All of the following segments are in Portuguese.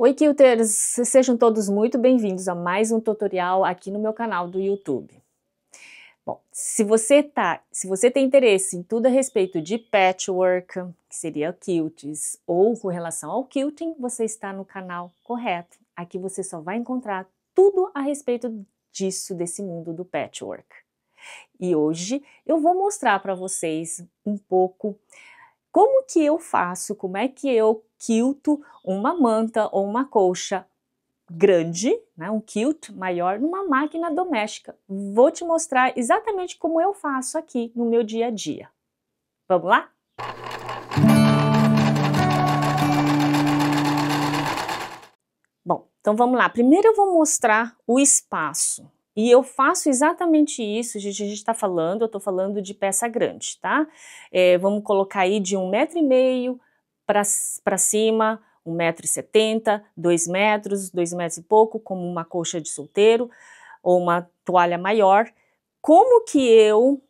Oi, Quilters! Sejam todos muito bem-vindos a mais um tutorial aqui no meu canal do YouTube. Bom, se você tem interesse em tudo a respeito de patchwork, que seria quilts, ou com relação ao quilting, você está no canal correto. Aqui você só vai encontrar tudo a respeito disso, desse mundo do patchwork. E hoje eu vou mostrar para vocês um pouco como que eu faço, como é que eu quilto uma manta ou uma colcha grande, né, um quilt maior, numa máquina doméstica. Vou te mostrar exatamente como eu faço aqui no meu dia a dia. Vamos lá? Bom, então vamos lá. Primeiro eu vou mostrar o espaço. E eu faço exatamente isso, a gente está falando, eu estou falando de peça grande, tá? Vamos colocar aí de 1,5 m para cima, 1,70 m, 2 metros, 2 metros e pouco, como uma colcha de solteiro ou uma toalha maior. Como que eu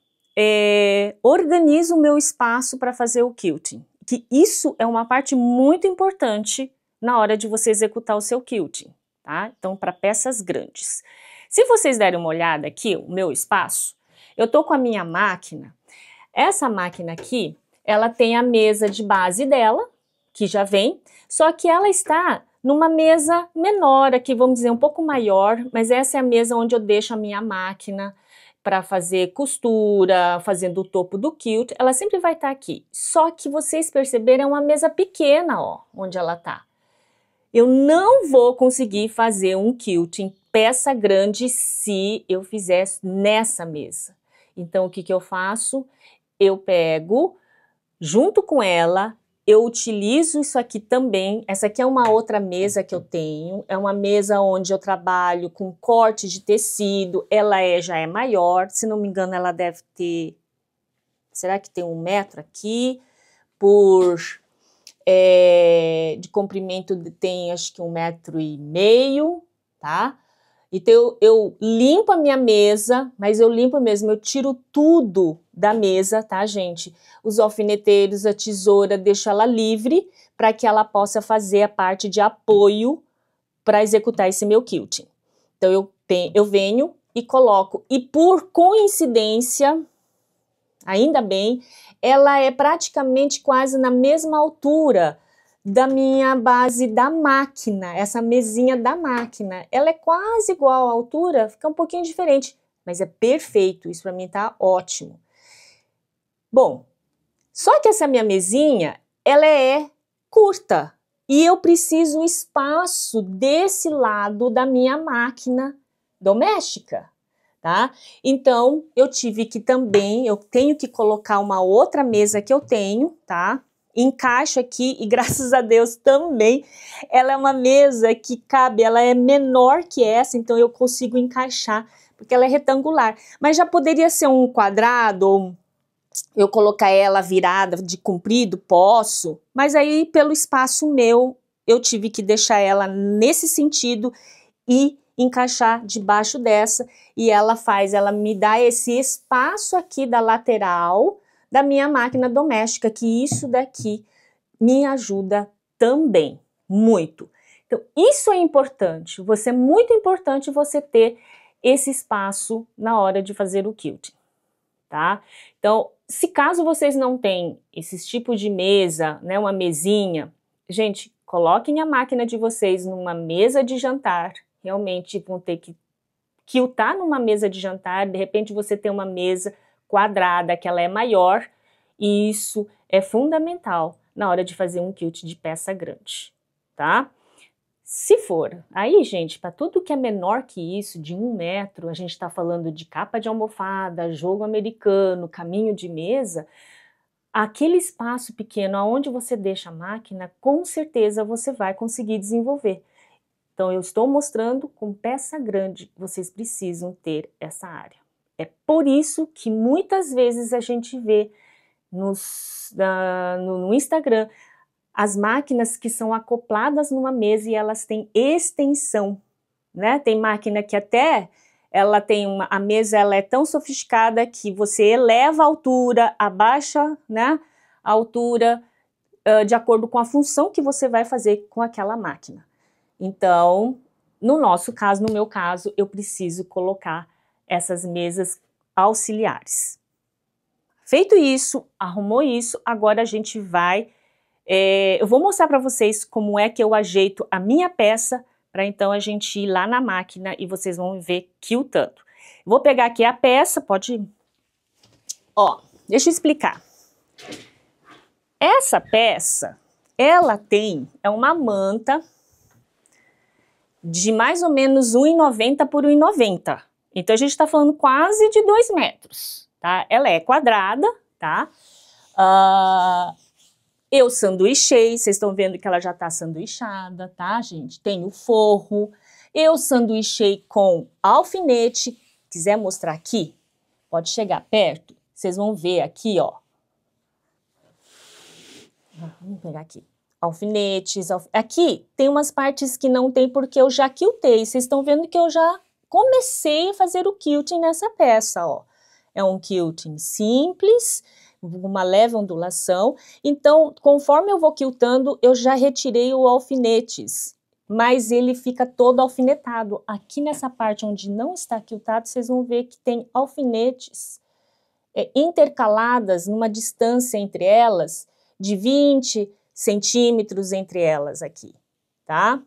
organizo o meu espaço para fazer o quilting? Que isso é uma parte muito importante na hora de você executar o seu quilting, tá? Então, para peças grandes. Se vocês derem uma olhada aqui, o meu espaço, eu tô com a minha máquina. Essa máquina aqui, ela tem a mesa de base dela, que já vem, só que ela está numa mesa menor aqui, vamos dizer, um pouco maior, mas essa é a mesa onde eu deixo a minha máquina para fazer costura, fazendo o topo do quilt, ela sempre vai estar aqui. Só que vocês perceberam, é uma mesa pequena, ó, onde ela tá. Eu não vou conseguir fazer um quilting peça grande se eu fizesse nessa mesa. Então, o que que eu faço? Eu pego, junto com ela, eu utilizo isso aqui também. Essa aqui é uma outra mesa que eu tenho. É uma mesa onde eu trabalho com corte de tecido. Ela já é maior. Se não me engano, ela deve ter... Será que tem 1 metro aqui? De comprimento tem acho que 1,5 m, tá? Então eu limpo a minha mesa, mas eu limpo mesmo, eu tiro tudo da mesa, tá, gente? Os alfineteiros, a tesoura, deixo ela livre para que ela possa fazer a parte de apoio para executar esse meu quilting. Então eu venho e coloco, e por coincidência, ainda bem, ela é praticamente quase na mesma altura da minha base da máquina, essa mesinha da máquina. Ela é quase igual à altura, fica um pouquinho diferente, mas é perfeito, isso para mim tá ótimo. Bom, só que essa minha mesinha, ela é curta e eu preciso espaço desse lado da minha máquina doméstica. Tá? Então, eu tive que também, eu tenho que colocar uma outra mesa que eu tenho, tá? Encaixo aqui e graças a Deus também, ela é uma mesa que cabe, ela é menor que essa, então eu consigo encaixar, porque ela é retangular. Mas já poderia ser um quadrado, ou eu colocar ela virada de comprido, posso, mas aí pelo espaço meu, eu tive que deixar ela nesse sentido e encaixar debaixo dessa, e ela me dá esse espaço aqui da lateral da minha máquina doméstica, que isso daqui me ajuda também, muito. Então, isso é importante, é muito importante você ter esse espaço na hora de fazer o quilting, tá? Então, se caso vocês não têm esses tipos de mesa, né, uma mesinha, gente, coloquem a máquina de vocês numa mesa de jantar. Realmente vão ter que quiltar numa mesa de jantar, de repente você tem uma mesa quadrada, que ela é maior, e isso é fundamental na hora de fazer um quilt de peça grande, tá? Se for, aí gente, para tudo que é menor que isso, de 1 metro, a gente está falando de capa de almofada, jogo americano, caminho de mesa, aquele espaço pequeno aonde você deixa a máquina, com certeza você vai conseguir desenvolver. Então, eu estou mostrando com peça grande, vocês precisam ter essa área. É por isso que muitas vezes a gente vê no Instagram as máquinas que são acopladas numa mesa e elas têm extensão, né? Tem máquina que até ela tem a mesa ela é tão sofisticada que você eleva a altura, abaixa, né, a altura de acordo com a função que você vai fazer com aquela máquina. Então, no nosso caso, no meu caso, eu preciso colocar essas mesas auxiliares. Feito isso, arrumou isso, agora a gente vai... eu vou mostrar para vocês como é que eu ajeito a minha peça, para então a gente ir lá na máquina e vocês vão ver quiltando. Vou pegar aqui a peça, pode... Ó, deixa eu explicar. Essa peça, ela é uma manta de mais ou menos 1,90 por 1,90. Então, a gente está falando quase de 2 metros, tá? Ela é quadrada, tá? Eu sanduichei, vocês estão vendo que ela já está sanduichada, tá, gente? Tem o forro. Eu sanduichei com alfinete. Quiser mostrar aqui, pode chegar perto. Vocês vão ver aqui, ó. Vamos pegar aqui. Alfinetes. Aqui tem umas partes que não tem porque eu já quiltei. Vocês estão vendo que eu já comecei a fazer o quilting nessa peça, ó. É um quilting simples, uma leve ondulação. Então, conforme eu vou quiltando, eu já retirei o alfinetes, mas ele fica todo alfinetado. Aqui nessa parte onde não está quiltado, vocês vão ver que tem alfinetes intercaladas numa distância entre elas de 20 centímetros entre elas aqui, tá?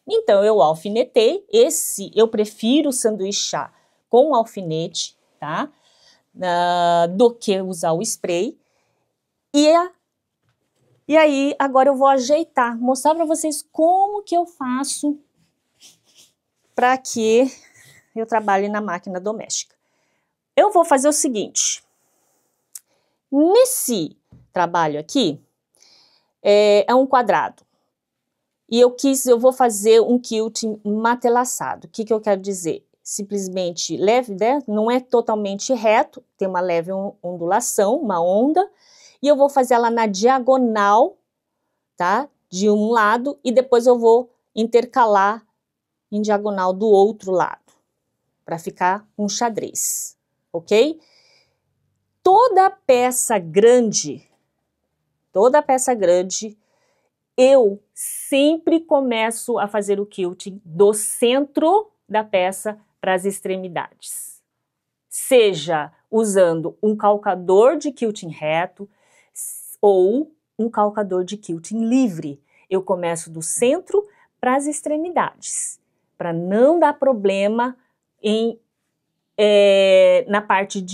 Então, eu alfinetei. Esse eu prefiro sanduichar com alfinete, tá? Do que usar o spray. E aí, agora eu vou ajeitar, mostrar para vocês como que eu faço para que eu trabalhe na máquina doméstica. Eu vou fazer o seguinte. Nesse trabalho aqui, é um quadrado. E eu vou fazer um quilting matelaçado. O que eu quero dizer? Simplesmente leve, né? Não é totalmente reto, tem uma leve ondulação, uma onda. E eu vou fazer ela na diagonal, tá? De um lado, e depois eu vou intercalar em diagonal do outro lado, para ficar um xadrez, ok? Toda peça grande, eu sempre começo a fazer o quilting do centro da peça para as extremidades. Seja usando um calcador de quilting reto ou um calcador de quilting livre. Eu começo do centro para as extremidades, para não dar problema na parte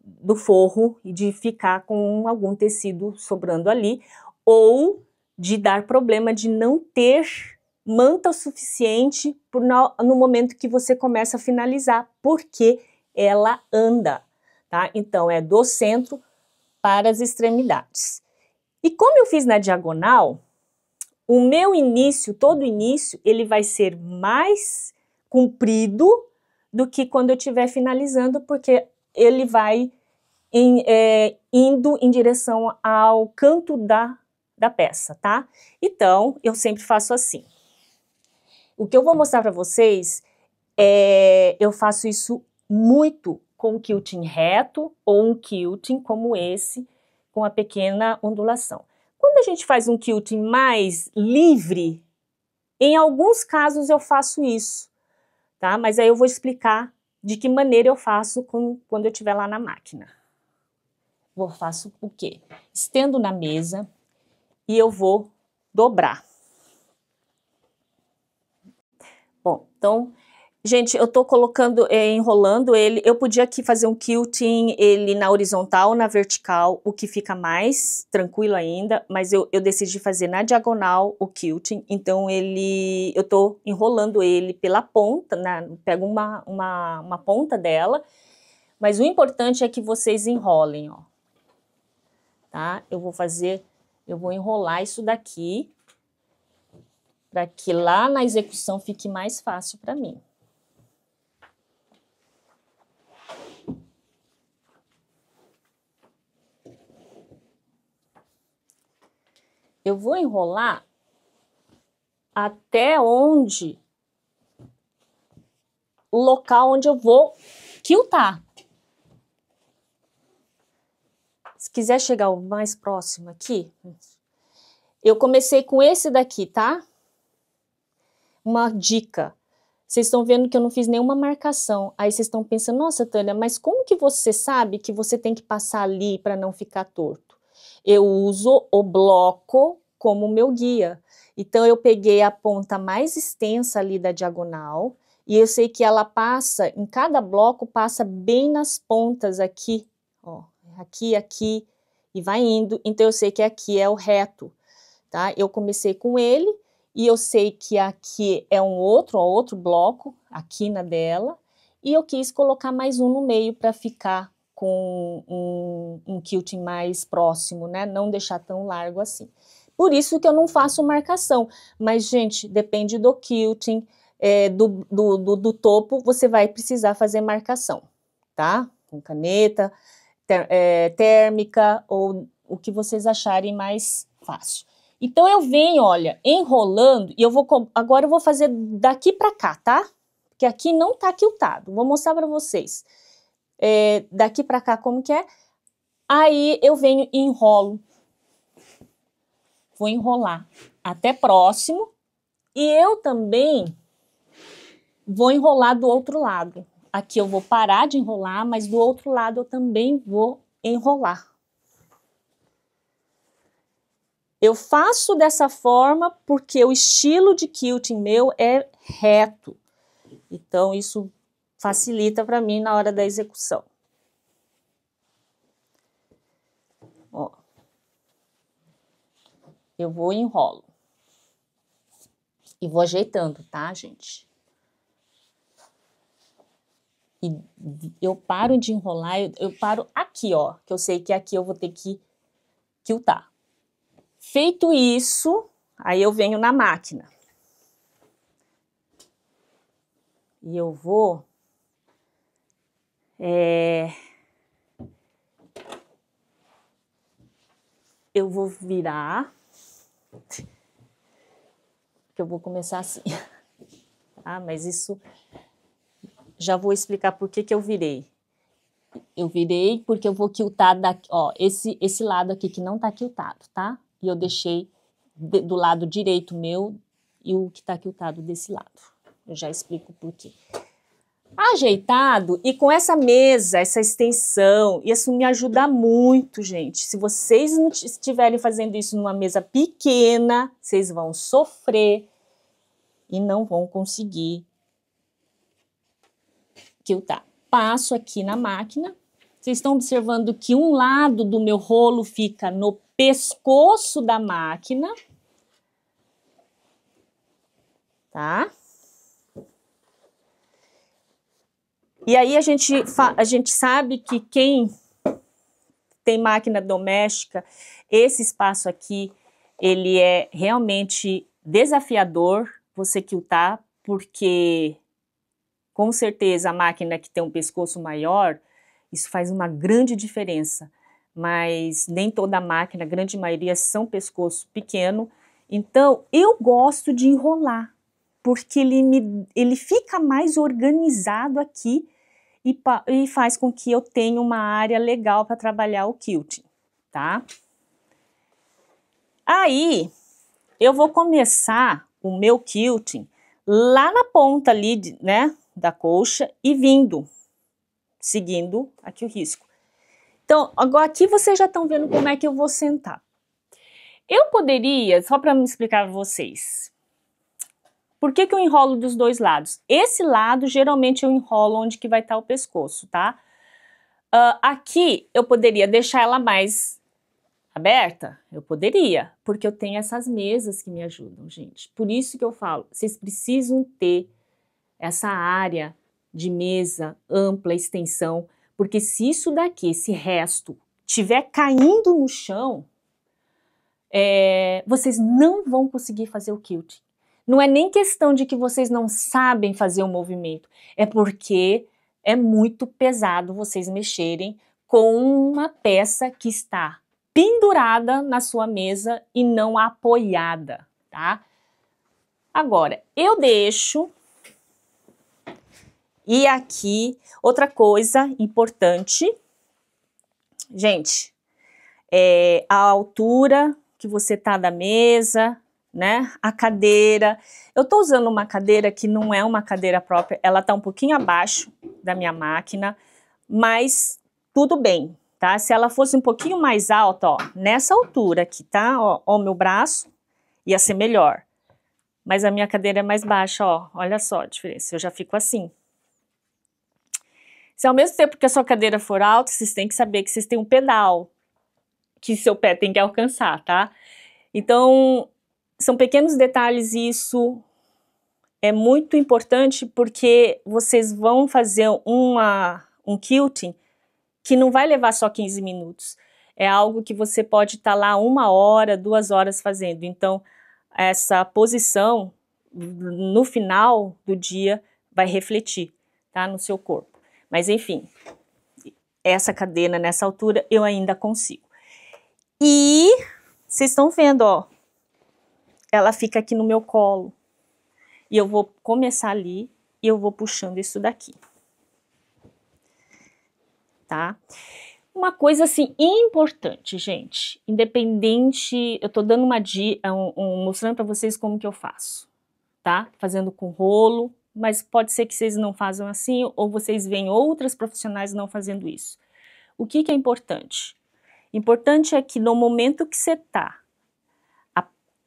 do forro e de ficar com algum tecido sobrando ali, ou de dar problema de não ter manta o suficiente no momento que você começa a finalizar, porque ela anda, tá? Então, é do centro para as extremidades. E como eu fiz na diagonal, o meu início, todo início, ele vai ser mais comprido do que quando eu estiver finalizando, porque ele vai indo em direção ao canto da peça, tá? Então, eu sempre faço assim. O que eu vou mostrar para vocês eu faço isso muito com quilting reto ou um quilting como esse, com a pequena ondulação. Quando a gente faz um quilting mais livre, em alguns casos eu faço isso, tá? Mas aí eu vou explicar de que maneira eu faço quando eu estiver lá na máquina. Eu faço o quê? Estendo na mesa e eu vou dobrar. Bom, então, gente, eu tô colocando, enrolando ele. Eu podia aqui fazer um quilting, ele na horizontal ou na vertical, o que fica mais tranquilo ainda, mas eu decidi fazer na diagonal o quilting, então eu tô enrolando ele pela ponta, pego uma ponta dela, mas o importante é que vocês enrolem, ó. Tá? Eu vou enrolar isso daqui, para que lá na execução fique mais fácil para mim. Eu vou enrolar até o local onde eu vou quiltar. Se quiser chegar o mais próximo aqui, eu comecei com esse daqui, tá? uma dica. Vocês estão vendo que eu não fiz nenhuma marcação. Aí vocês estão pensando, nossa, Tânia, mas como que você sabe que você tem que passar ali para não ficar torto? Eu uso o bloco como meu guia. Então, eu peguei a ponta mais extensa ali da diagonal e eu sei que ela passa, em cada bloco, passa bem nas pontas aqui, ó, aqui, aqui, e vai indo. Então, eu sei que aqui é o reto, tá? Eu comecei com ele e eu sei que aqui é outro bloco, a quina dela, e eu quis colocar mais um no meio para ficar com um quilting mais próximo, né? Não deixar tão largo assim. Por isso que eu não faço marcação. Mas, gente, depende do quilting, do topo, você vai precisar fazer marcação, tá? Com caneta, térmica, ou o que vocês acharem mais fácil. Então, eu venho, olha, enrolando, e agora eu vou fazer daqui pra cá, tá? Porque aqui não tá quiltado. Vou mostrar pra vocês. Daqui pra cá, como que é? Aí, eu venho e enrolo. Vou enrolar até próximo. E eu também vou enrolar do outro lado. Aqui eu vou parar de enrolar, mas do outro lado eu também vou enrolar. Eu faço dessa forma porque o estilo de quilting meu é reto. Então, isso facilita para mim na hora da execução. Ó. Eu vou e enrolo. E vou ajeitando, tá, gente? E eu paro de enrolar, eu paro aqui, ó. Que eu sei que aqui eu vou ter que quiltar. Feito isso, aí eu venho na máquina. E eu vou... eu vou virar... que eu vou começar assim. Ah, mas isso... já vou explicar por que eu virei. Eu virei porque eu vou quiltar daqui, ó, esse lado aqui que não tá quiltado, tá? E eu deixei do lado direito meu e o que tá quiltado desse lado. Eu já explico por quê. Ajeitado e com essa mesa, essa extensão, isso me ajuda muito, gente. Se vocês não estiverem fazendo isso numa mesa pequena, vocês vão sofrer e não vão conseguir quiltar. Passo aqui na máquina. Vocês estão observando que um lado do meu rolo fica no pescoço da máquina. Tá? E aí a gente sabe que quem tem máquina doméstica, esse espaço aqui, ele é realmente desafiador você quiltar, porque com certeza a máquina que tem um pescoço maior, isso faz uma grande diferença, mas nem toda máquina, a grande maioria são pescoço pequeno, então eu gosto de enrolar, porque ele fica mais organizado aqui e faz com que eu tenha uma área legal para trabalhar o quilting, tá? Aí, eu vou começar o meu quilting lá na ponta ali, né, da colcha e vindo, seguindo aqui o risco. Então, agora aqui vocês já estão vendo como é que eu vou sentar. Eu poderia, só para me explicar para vocês, por que eu enrolo dos dois lados? Esse lado, geralmente eu enrolo onde que vai estar o pescoço, tá? Aqui, eu poderia deixar ela mais aberta? Eu poderia, porque eu tenho essas mesas que me ajudam, gente. Por isso que eu falo, vocês precisam ter essa área de mesa ampla, extensão, porque se isso daqui, esse resto, tiver caindo no chão, vocês não vão conseguir fazer o quilting. Não é nem questão de que vocês não sabem fazer o movimento, é porque é muito pesado vocês mexerem com uma peça que está pendurada na sua mesa e não apoiada, tá? Agora, eu deixo... E aqui, outra coisa importante, gente, a altura que você tá da mesa, né? A cadeira. Eu tô usando uma cadeira que não é uma cadeira própria, ela tá um pouquinho abaixo da minha máquina, mas tudo bem, tá? Se ela fosse um pouquinho mais alta, ó, nessa altura aqui, tá? Ó, o meu braço ia ser melhor. Mas a minha cadeira é mais baixa, ó. Olha só a diferença, eu já fico assim. Se ao mesmo tempo que a sua cadeira for alta, vocês têm que saber que vocês têm um pedal que seu pé tem que alcançar, tá? Então, são pequenos detalhes e isso é muito importante porque vocês vão fazer um quilting que não vai levar só 15 minutos. É algo que você pode estar lá 1 hora, 2 horas fazendo. Então, essa posição, no final do dia, vai refletir, tá? No seu corpo. Mas, enfim, essa cadeira nessa altura eu ainda consigo. E vocês estão vendo, ó, ela fica aqui no meu colo. E eu vou começar ali e eu vou puxando isso daqui. Tá? Uma coisa assim importante, gente, independente, eu tô dando uma dica, mostrando para vocês como que eu faço, tá? Fazendo com rolo, mas pode ser que vocês não façam assim, ou vocês veem outras profissionais não fazendo isso. O que que é importante? Importante é que no momento que você tá,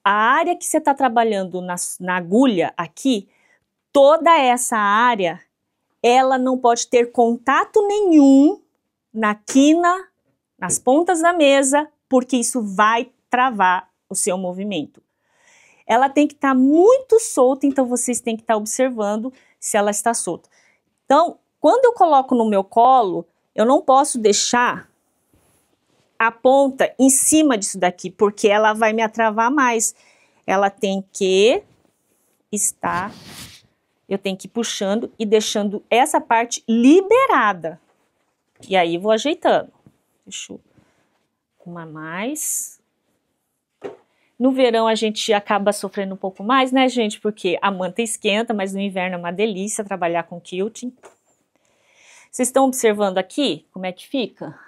a área que você tá trabalhando na agulha aqui, toda essa área, ela não pode ter contato nenhum na quina, nas pontas da mesa, porque isso vai travar o seu movimento. Ela tem que estar muito solta, então vocês têm que estar observando se ela está solta. Então, quando eu coloco no meu colo, eu não posso deixar a ponta em cima disso daqui, porque ela vai me atravar mais. Ela tem que estar, eu tenho que ir puxando e deixando essa parte liberada. E aí vou ajeitando. Deixa eu arrumar mais. No verão a gente acaba sofrendo um pouco mais, né, gente? Porque a manta esquenta, mas no inverno é uma delícia trabalhar com quilting. Vocês estão observando aqui como é que fica?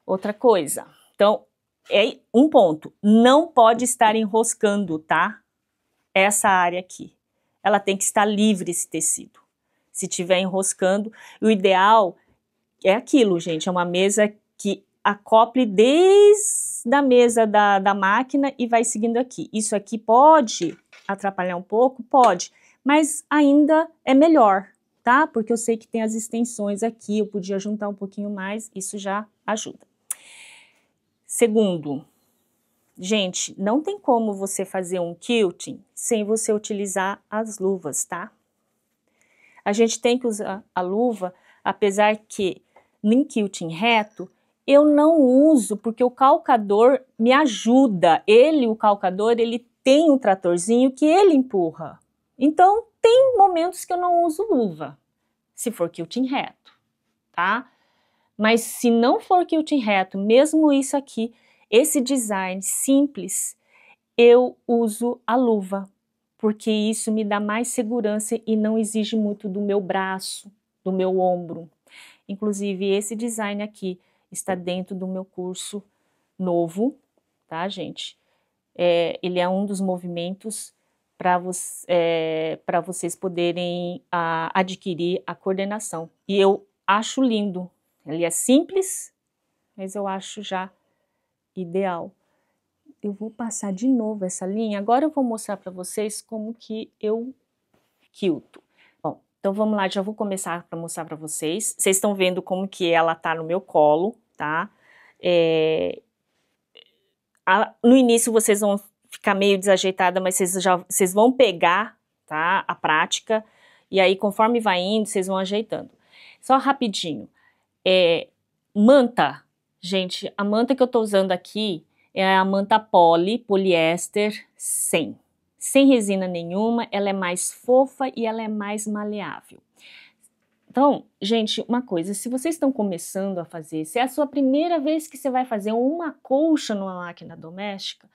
Outra coisa. Então, é um ponto. Não pode estar enroscando, tá? Essa área aqui. Ela tem que estar livre, esse tecido. Se estiver enroscando, o ideal é aquilo, gente. É uma mesa que acople desde a mesa da máquina e vai seguindo aqui. Isso aqui pode atrapalhar um pouco? Pode. Mas ainda é melhor, tá? Porque eu sei que tem as extensões aqui. Eu podia juntar um pouquinho mais. Isso já ajuda. Segundo, gente, não tem como você fazer um quilting sem você utilizar as luvas, tá? A gente tem que usar a luva, apesar que em quilting reto, eu não uso porque o calcador me ajuda. O calcador, ele tem um tratorzinho que ele empurra. Então, tem momentos que eu não uso luva, se for quilting reto, tá? Mas se não for quilting reto, mesmo isso aqui, esse design simples, eu uso a luva, porque isso me dá mais segurança e não exige muito do meu braço, do meu ombro. Inclusive, esse design aqui está dentro do meu curso novo, tá, gente? Ele é um dos movimentos para vocês poderem adquirir a coordenação. E eu acho lindo. Ele é simples, mas eu acho já ideal. Eu vou passar de novo essa linha. Agora eu vou mostrar para vocês como que eu quilto. Bom, então vamos lá, já vou começar para mostrar para vocês. Vocês estão vendo como que ela tá no meu colo, tá? No início vocês vão ficar meio desajeitada, mas vocês vão pegar, tá? A prática. E aí, conforme vai indo, vocês vão ajeitando. Só rapidinho. Manta, gente, a manta que eu tô usando aqui é a manta poliéster 100. Sem resina nenhuma, ela é mais fofa e ela é mais maleável. Então, gente, uma coisa, se vocês estão começando a fazer, se é a sua primeira vez que você vai fazer uma colcha numa máquina doméstica,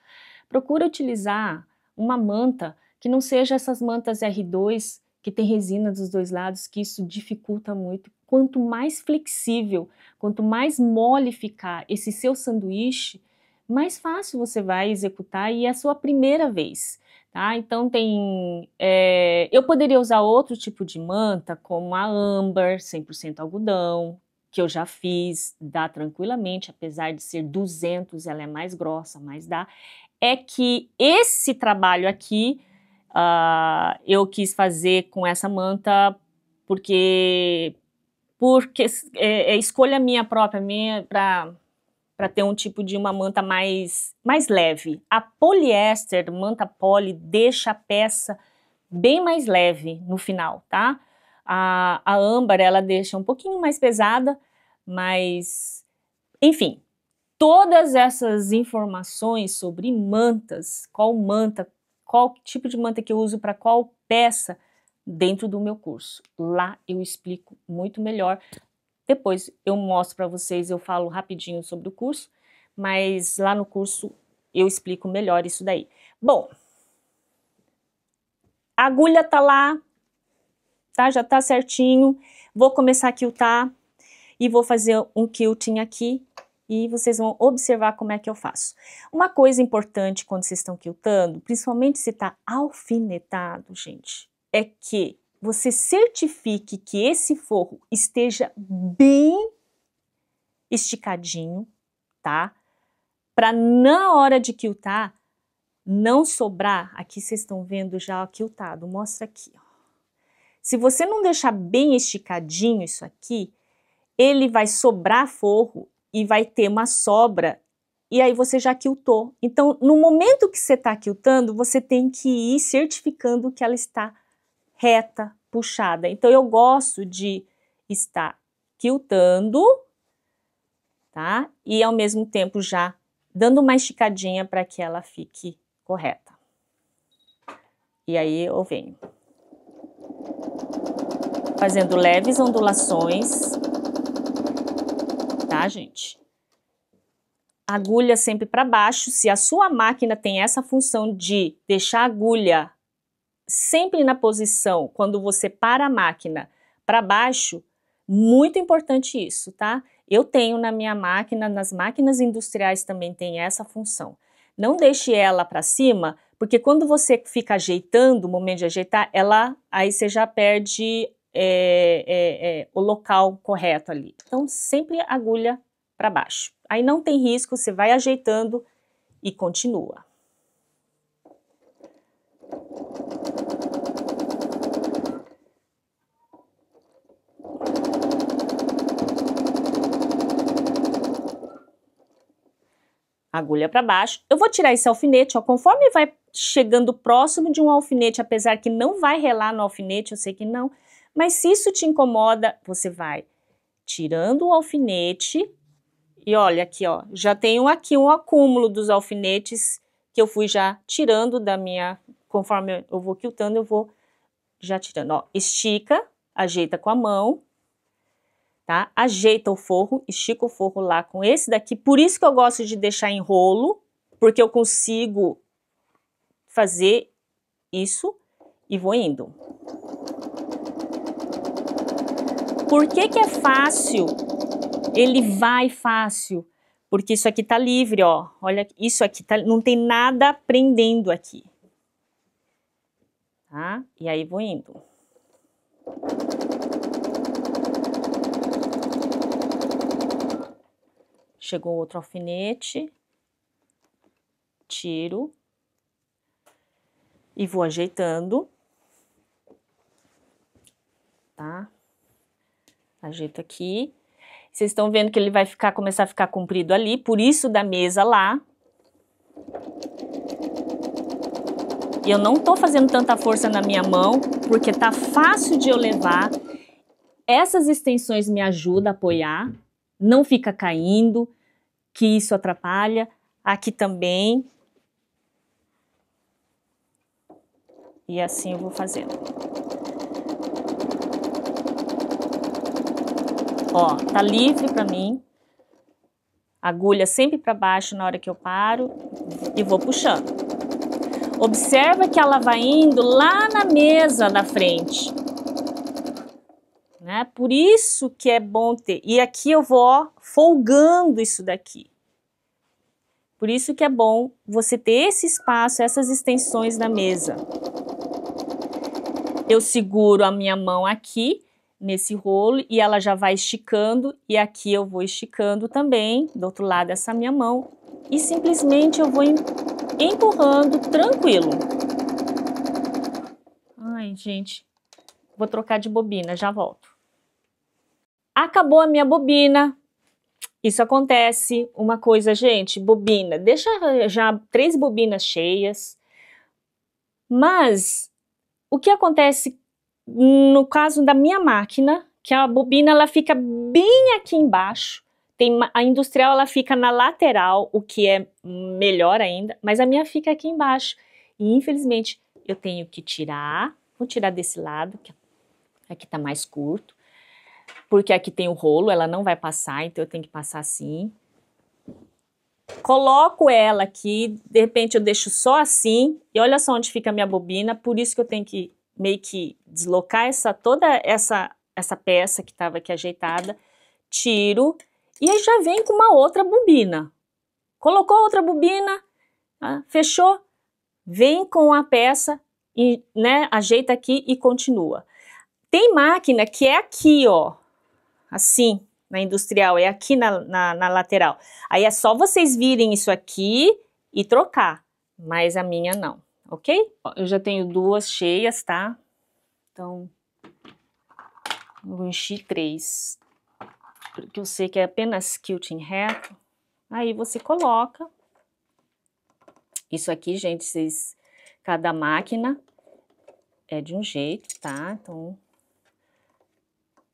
procura utilizar uma manta que não seja essas mantas R2, que tem resina dos dois lados, que isso dificulta muito. Quanto mais flexível, quanto mais mole ficar esse seu sanduíche, mais fácil você vai executar e é a sua primeira vez, tá? Então eu poderia usar outro tipo de manta, como a âmbar, 100% algodão, que eu já fiz, dá tranquilamente, apesar de ser 200, ela é mais grossa, mas dá. É que esse trabalho aqui, eu quis fazer com essa manta porque é escolha minha própria, para ter um tipo de uma manta mais leve. A poliéster, manta poli, deixa a peça bem mais leve no final, tá? A âmbar, ela deixa um pouquinho mais pesada, mas, enfim, todas essas informações sobre mantas, qual tipo de manta que eu uso para qual peça, dentro do meu curso. Lá eu explico muito melhor. Depois eu mostro para vocês, eu falo rapidinho sobre o curso, mas lá no curso eu explico melhor isso daí. Bom, a agulha tá lá, tá? Já tá certinho. Vou começar a quiltar e vou fazer um quilting aqui e vocês vão observar como é que eu faço. Uma coisa importante quando vocês estão quiltando, principalmente se tá alfinetado, gente, é que você certifique que esse forro esteja bem esticadinho, tá? Para na hora de quiltar, não sobrar, aqui vocês estão vendo já quiltado, mostra aqui, ó. Se você não deixar bem esticadinho isso aqui, ele vai sobrar forro e vai ter uma sobra, e aí você já quiltou. Então, no momento que você está quiltando, você tem que ir certificando que ela está reta, puxada. Então, eu gosto de estar quiltando, tá? E ao mesmo tempo já dando uma esticadinha para que ela fique correta. E aí eu venho fazendo leves ondulações, tá, gente? Agulha sempre para baixo. Se a sua máquina tem essa função de deixar a agulha sempre na posição, quando você para a máquina para baixo, muito importante isso, tá? Eu tenho na minha máquina, nas máquinas industriais também tem essa função. Não deixe ela para cima, porque quando você fica ajeitando, o momento de ajeitar, aí você já perde o local correto ali. Então, sempre agulha para baixo. Aí não tem risco, você vai ajeitando e continua. Agulha para baixo. Eu vou tirar esse alfinete, ó, conforme vai chegando próximo de um alfinete, apesar que não vai relar no alfinete, eu sei que não, mas se isso te incomoda, você vai tirando o alfinete e olha aqui, ó, já tenho aqui um acúmulo dos alfinetes que eu fui já tirando da minha, conforme eu vou quiltando, eu vou já tirando, ó, estica, ajeita com a mão, tá? Ajeita o forro, estica o forro lá com esse daqui, por isso que eu gosto de deixar em rolo, porque eu consigo fazer isso e vou indo. Por que que é fácil? Ele vai fácil, porque isso aqui tá livre, ó, olha, isso aqui tá, não tem nada prendendo aqui, tá? E aí vou indo. Chegou outro alfinete, tiro e vou ajeitando, tá? Ajeito aqui. Vocês estão vendo que ele vai começar a ficar comprido ali, por isso da mesa lá. E eu não tô fazendo tanta força na minha mão, porque tá fácil de eu levar. Essas extensões me ajudam a apoiar, não fica caindo, que isso atrapalha. Aqui também. E assim eu vou fazendo. Ó, tá livre pra mim. Agulha sempre pra baixo na hora que eu paro e vou puxando. Observa que ela vai indo lá na mesa da frente. Né? Por isso que é bom ter. E aqui eu vou, ó, folgando isso daqui. Por isso que é bom você ter esse espaço, essas extensões na mesa. Eu seguro a minha mão aqui, nesse rolo, e ela já vai esticando, e aqui eu vou esticando também, do outro lado dessa minha mão, e simplesmente eu vou empurrando tranquilo. Ai, gente, vou trocar de bobina, já volto. Acabou a minha bobina. Isso acontece, uma coisa, gente, bobina, deixa já 3 bobinas cheias, mas o que acontece no caso da minha máquina, que a bobina ela fica bem aqui embaixo, a industrial ela fica na lateral, o que é melhor ainda, mas a minha fica aqui embaixo, e infelizmente eu tenho que tirar, vou tirar desse lado, que aqui tá mais curto, porque aqui tem o rolo, ela não vai passar, então eu tenho que passar assim. Coloco ela aqui, de repente eu deixo só assim, e olha só onde fica a minha bobina, por isso que eu tenho que meio que deslocar toda essa peça que estava aqui ajeitada, tiro, e aí já vem com uma outra bobina. Colocou outra bobina, fechou, vem com a peça, e, né, ajeita aqui e continua. Tem máquina que é aqui, ó, assim, na industrial, é aqui na lateral. Aí é só vocês virem isso aqui e trocar, mas a minha não, ok? Ó, eu já tenho 2 cheias, tá? Então, eu vou encher 3, porque eu sei que é apenas quilting reto. Aí você coloca. Isso aqui, gente, cada máquina é de um jeito, tá? Então,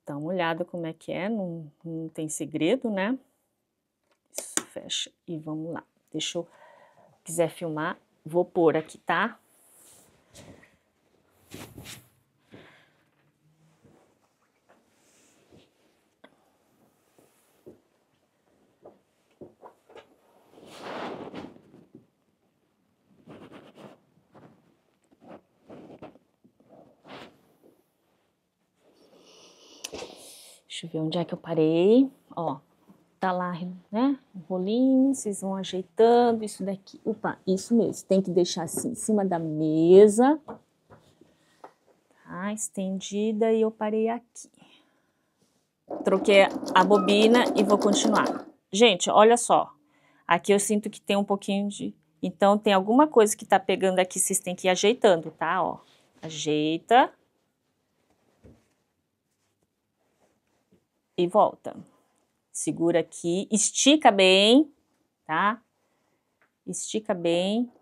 dá uma olhada como é que é, não tem segredo, né? Isso, fecha e vamos lá. Deixa eu, quiser filmar, vou pôr aqui, tá? Deixa eu ver onde é que eu parei. Ó, tá lá, né? Um rolinho, vocês vão ajeitando isso daqui. Opa, isso mesmo. Tem que deixar assim em cima da mesa. Tá, estendida e eu parei aqui. Troquei a bobina e vou continuar. Gente, olha só. Aqui eu sinto que tem um pouquinho de... Então, tem alguma coisa que tá pegando aqui, vocês têm que ir ajeitando, tá? Ó, ajeita. E volta. Segura aqui, estica bem, tá? Estica bem.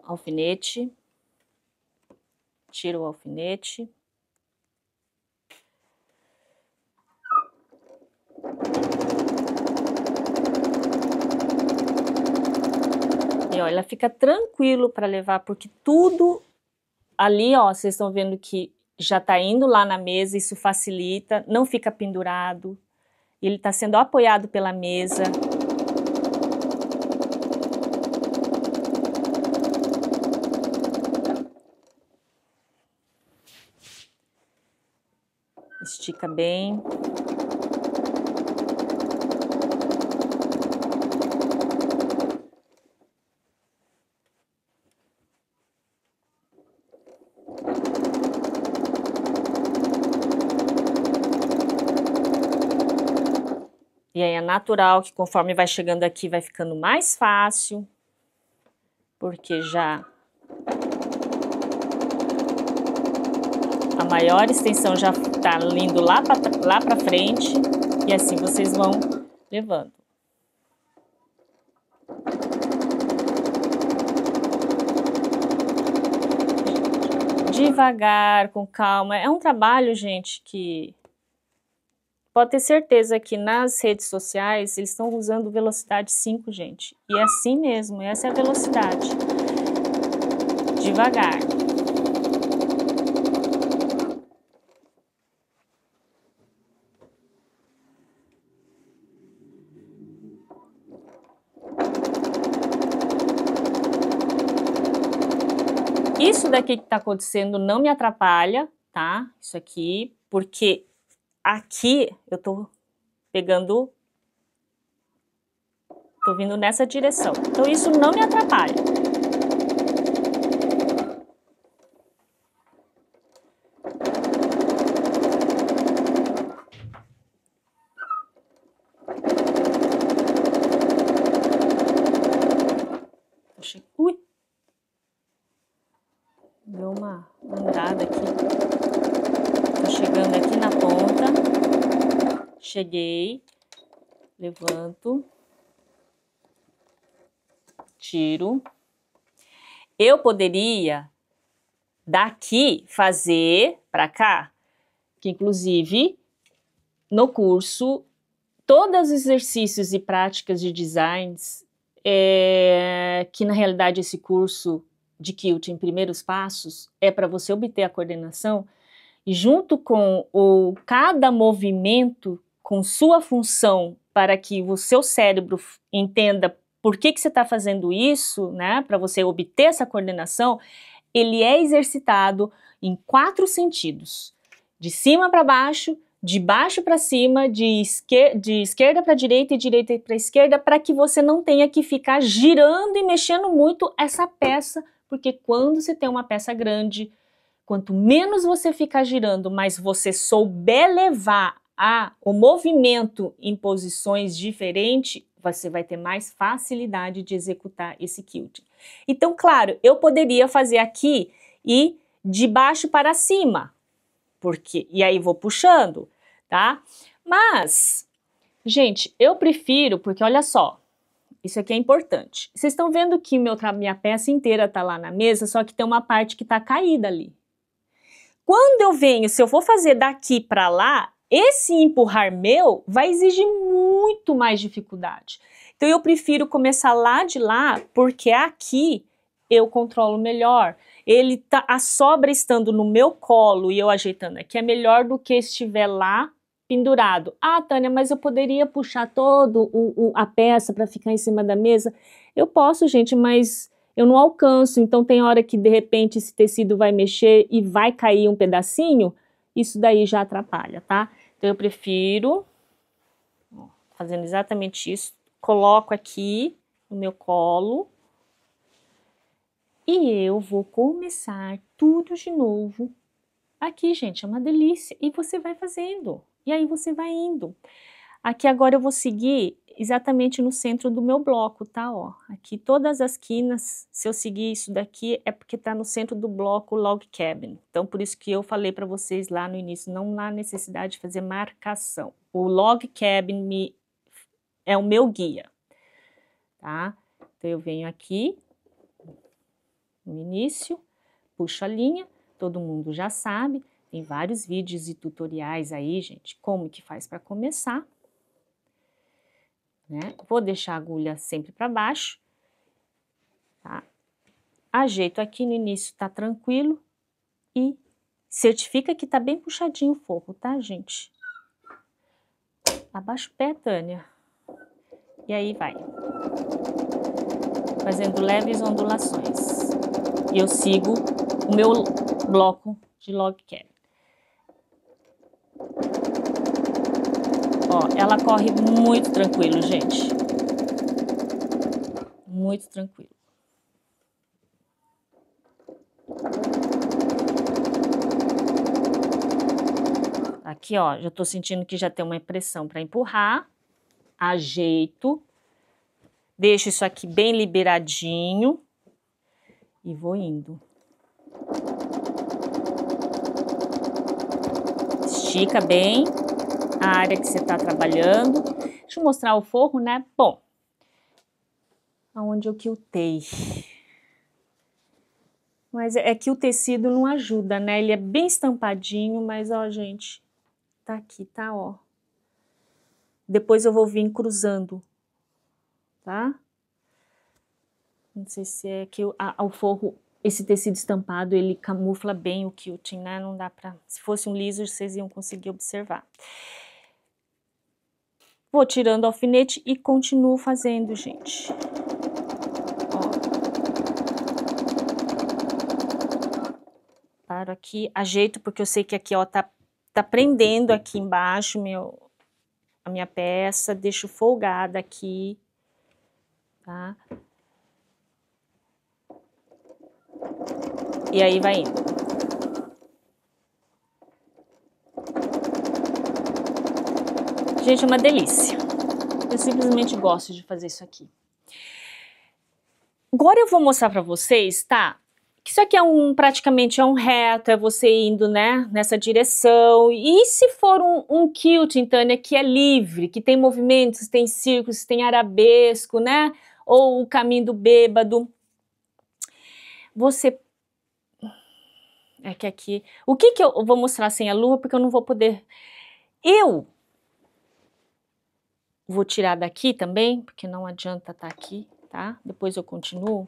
Alfinete, tira o alfinete. E ó, ela fica tranquilo para levar, porque tudo ali, ó, vocês estão vendo que já tá indo lá na mesa, isso facilita, não fica pendurado, ele tá sendo apoiado pela mesa. Estica bem. E aí é natural que conforme vai chegando aqui vai ficando mais fácil, porque já a maior extensão já tá indo lá para frente, e assim vocês vão levando. Devagar, com calma. É um trabalho, gente, que pode ter certeza que nas redes sociais eles estão usando velocidade 5, gente. E é assim mesmo, essa é a velocidade. Devagar. Isso daqui que tá acontecendo não me atrapalha, tá? Isso aqui, porque aqui eu tô pegando, tô vindo nessa direção. Então isso não me atrapalha. Ui! Deu uma andada aqui. Tô chegando aqui na ponta. Cheguei. Levanto. Tiro. Eu poderia daqui fazer para cá, que inclusive no curso, todos os exercícios e práticas de designs, que na realidade esse curso de quilting, primeiros passos, é para você obter a coordenação, e junto com cada movimento com sua função para que o seu cérebro entenda por que você está fazendo isso, né, para você obter essa coordenação, ele é exercitado em 4 sentidos, de cima para baixo, de baixo para cima, de esquerda para direita e direita para esquerda, para que você não tenha que ficar girando e mexendo muito essa peça, porque quando você tem uma peça grande, quanto menos você ficar girando, mas você souber levar o movimento em posições diferentes, você vai ter mais facilidade de executar esse quilting. Então, claro, eu poderia fazer aqui e de baixo para cima, e aí vou puxando, tá? Mas, gente, eu prefiro, porque olha só, isso aqui é importante. Vocês estão vendo que minha peça inteira tá lá na mesa, só que tem uma parte que tá caída ali. Quando eu venho, se eu for fazer daqui para lá, esse empurrar meu vai exigir muito mais dificuldade. Então eu prefiro começar lá de lá, porque aqui eu controlo melhor. A sobra estando no meu colo e eu ajeitando aqui é melhor do que estiver lá pendurado. Ah, Tânia, mas eu poderia puxar todo a peça para ficar em cima da mesa? Eu posso, gente, mas eu não alcanço. Então tem hora que de repente esse tecido vai mexer e vai cair um pedacinho, isso daí já atrapalha, tá? Então eu prefiro, fazendo exatamente isso, coloco aqui no meu colo e eu vou começar tudo de novo. Aqui, gente, é uma delícia. E você vai fazendo. E aí você vai indo. Aqui agora eu vou seguir exatamente no centro do meu bloco, tá? Ó, aqui todas as quinas, se eu seguir isso daqui, é porque tá no centro do bloco log cabin. Então, por isso que eu falei para vocês lá no início, não há necessidade de fazer marcação. O log cabin é o meu guia, tá? Então, eu venho aqui, no início, puxo a linha, todo mundo já sabe, tem vários vídeos e tutoriais aí, gente, como que faz para começar. Né? Vou deixar a agulha sempre para baixo, tá? Ajeito aqui no início, tá tranquilo, e certifica que tá bem puxadinho o forro, tá, gente? Abaixa o pé, Tânia. E aí vai. Fazendo leves ondulações. E eu sigo o meu bloco de log cabin. Ó, ela corre muito tranquilo, gente. Muito tranquilo. Aqui, ó, já tô sentindo que já tem uma pressão para empurrar. Ajeito. Deixo isso aqui bem liberadinho. E vou indo. Estica bem a área que você tá trabalhando. Deixa eu mostrar o forro, né? Bom, aonde eu quiltei. Mas é que o tecido não ajuda, né? Ele é bem estampadinho, mas ó, gente, tá aqui, tá, ó. depois eu vou vir cruzando, tá? Não sei se é que o forro, esse tecido estampado, ele camufla bem o quilting, né? Não dá pra... Se fosse um liso, vocês iam conseguir observar. Vou tirando o alfinete e continuo fazendo, gente. Ó. Paro aqui, ajeito, porque eu sei que aqui, ó, tá prendendo aqui embaixo a minha peça. Deixo folgada aqui, tá? E aí vai indo. Gente, é uma delícia. Eu simplesmente gosto de fazer isso aqui. Agora eu vou mostrar pra vocês, tá? Que isso aqui é praticamente é um reto, é você indo, né, nessa direção. E se for um quilting, Tânia, que é livre, que tem movimentos, tem círculos, tem arabesco, né? Ou o caminho do bêbado. Você... É que aqui... O que eu vou mostrar sem a luva, porque eu não vou poder... Eu vou tirar daqui também, porque não adianta estar aqui, tá? Depois eu continuo.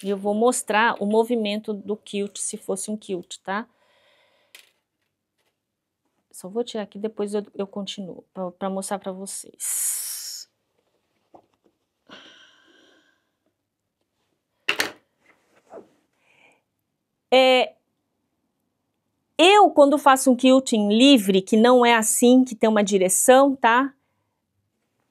E eu vou mostrar o movimento do quilt, se fosse um quilt, tá? Só vou tirar aqui, depois eu continuo, para mostrar para vocês. Eu, quando faço um quilting livre, que não é assim, que tem uma direção, tá?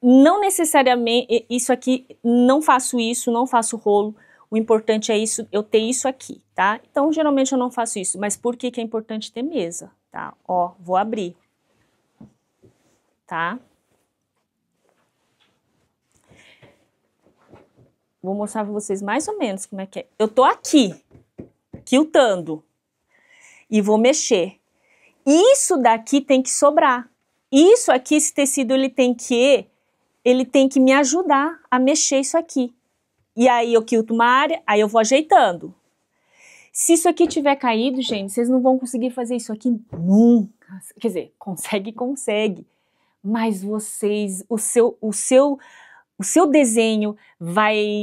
Não necessariamente, isso aqui, não faço isso, não faço rolo. O importante é isso, eu ter isso aqui, tá? Então, geralmente eu não faço isso, mas por que que é importante ter mesa, tá? Ó, vou abrir, tá? Vou mostrar pra vocês mais ou menos como é que é. Eu tô aqui, quiltando, e vou mexer. Isso daqui tem que sobrar. Isso aqui, esse tecido, ele tem que me ajudar a mexer isso aqui. E aí eu quilto uma área, aí eu vou ajeitando. Se isso aqui tiver caído, gente, vocês não vão conseguir fazer isso aqui nunca. Quer dizer, consegue. Mas vocês, o seu desenho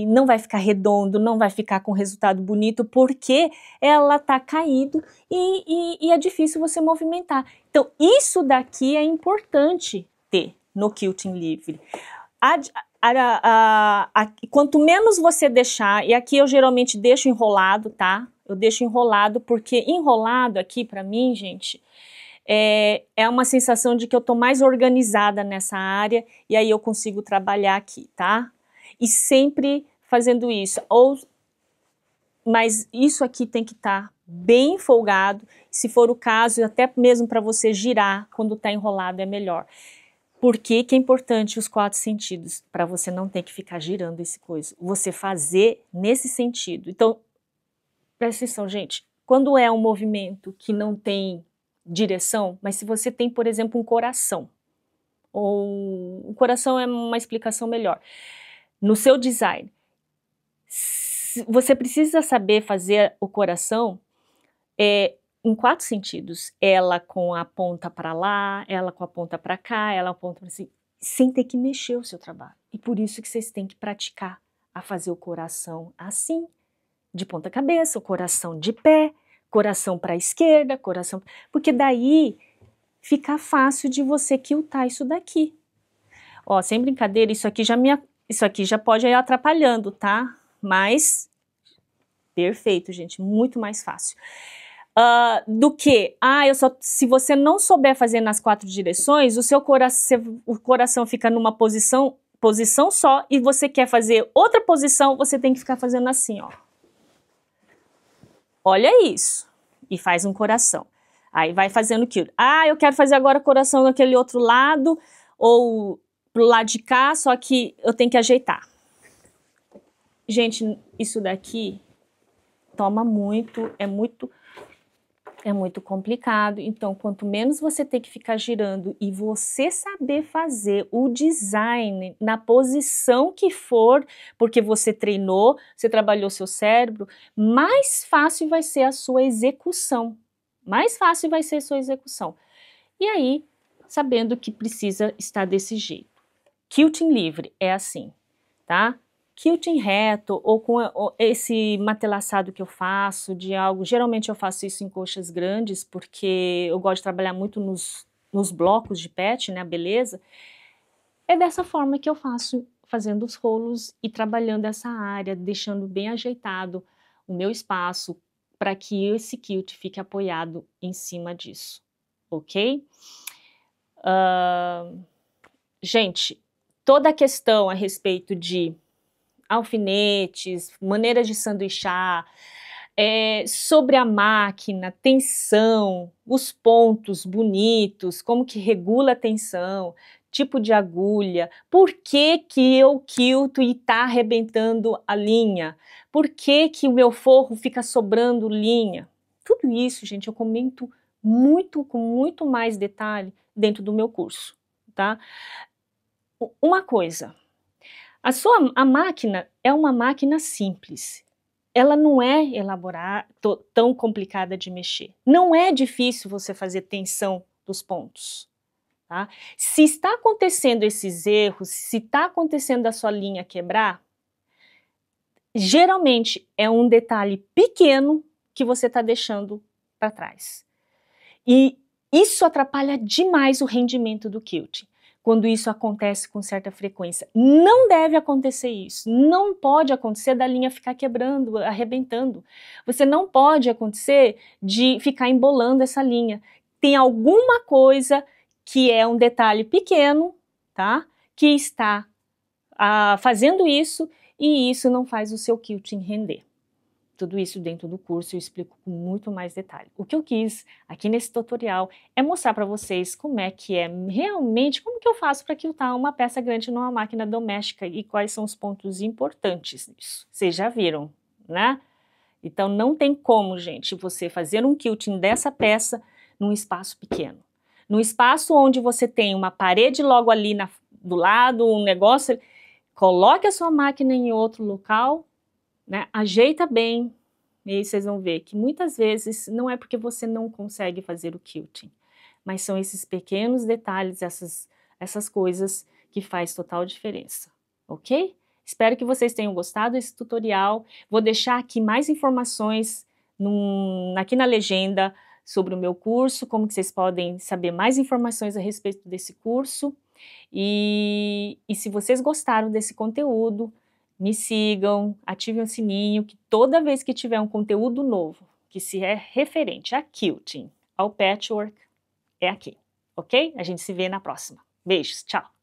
não vai ficar redondo, não vai ficar com resultado bonito, porque ela tá caído e é difícil você movimentar. Então, isso daqui é importante ter no quilting livre. Quanto menos você deixar, e aqui eu geralmente deixo enrolado, tá? Eu deixo enrolado, porque enrolado aqui pra mim, gente, é uma sensação de que eu tô mais organizada nessa área, e aí eu consigo trabalhar aqui, tá? E sempre fazendo isso, mas isso aqui tem que estar bem folgado, se for o caso, até mesmo para você girar, quando tá enrolado é melhor. Por que que é importante os 4 sentidos? Para você não ter que ficar girando esse coisa. Você fazer nesse sentido. Então, presta atenção, gente. Quando é um movimento que não tem direção, mas se você tem, por exemplo, um coração, ou o coração é uma explicação melhor. No seu design, você precisa saber fazer o coração em 4 sentidos, ela com a ponta para lá, ela com a ponta para cá, ela com a ponta para assim, sem ter que mexer o seu trabalho. E por isso que vocês têm que praticar a fazer o coração assim, de ponta cabeça, o coração de pé, coração para a esquerda, coração... Porque daí fica fácil de você quiltar isso daqui. Ó, sem brincadeira, isso aqui já pode ir atrapalhando, tá? Mas, perfeito, gente, muito mais fácil. Do que, se você não souber fazer nas 4 direções, o coração fica numa posição só, e você quer fazer outra posição, você tem que ficar fazendo assim, ó. Olha isso. E faz um coração. Aí vai fazendo quilt. Eu quero fazer agora coração naquele outro lado, ou pro lado de cá, só que eu tenho que ajeitar. Gente, isso daqui toma muito, é muito complicado. Então, quanto menos você tem que ficar girando e você saber fazer o design na posição que for, porque você treinou, você trabalhou seu cérebro, mais fácil vai ser a sua execução. Mais fácil vai ser a sua execução. E aí, sabendo que precisa estar desse jeito. Quilting livre é assim, tá? Quilting reto ou com esse matelaçado que eu faço de algo, geralmente eu faço isso em coxas grandes, porque eu gosto de trabalhar muito nos blocos de pet, né, a beleza. É dessa forma que eu faço, fazendo os rolos e trabalhando essa área, deixando bem ajeitado o meu espaço para que esse quilt fique apoiado em cima disso, ok? Gente, toda a questão a respeito de alfinetes, maneiras de sanduichar, sobre a máquina, tensão, os pontos bonitos, como que regula a tensão, tipo de agulha, por que que eu quilto e tá arrebentando a linha, por que que o meu forro fica sobrando linha. Tudo isso, gente, eu comento com muito mais detalhe dentro do meu curso, tá? Uma coisa, a máquina é uma máquina simples. Ela não é elaborada, tão complicada de mexer. Não é difícil você fazer tensão dos pontos. Tá? Se está acontecendo esses erros, se está acontecendo a sua linha quebrar, geralmente é um detalhe pequeno que você está deixando para trás. E isso atrapalha demais o rendimento do quilt. Quando isso acontece com certa frequência. Não deve acontecer isso, não pode acontecer da linha ficar quebrando, arrebentando. Você não pode acontecer de ficar embolando essa linha. Tem alguma coisa que é um detalhe pequeno, tá? Que está fazendo isso e isso não faz o seu quilting render. Tudo isso dentro do curso eu explico com muito mais detalhe. O que eu quis aqui nesse tutorial é mostrar para vocês como é que é realmente, como que eu faço para quiltar uma peça grande numa máquina doméstica e quais são os pontos importantes nisso. Vocês já viram, né? Então não tem como, gente, você fazer um quilting dessa peça num espaço pequeno. Num espaço onde você tem uma parede logo ali do lado, um negócio, coloque a sua máquina em outro local, né? Ajeita bem, e aí vocês vão ver que muitas vezes não é porque você não consegue fazer o quilting, mas são esses pequenos detalhes, essas coisas que faz total diferença, ok? Espero que vocês tenham gostado desse tutorial. Vou deixar aqui mais informações aqui na legenda sobre o meu curso, como que vocês podem saber mais informações a respeito desse curso. E se vocês gostaram desse conteúdo, me sigam, ativem o sininho, que toda vez que tiver um conteúdo novo, que se é referente a quilting, ao patchwork, é aqui, ok? A gente se vê na próxima. Beijos, tchau!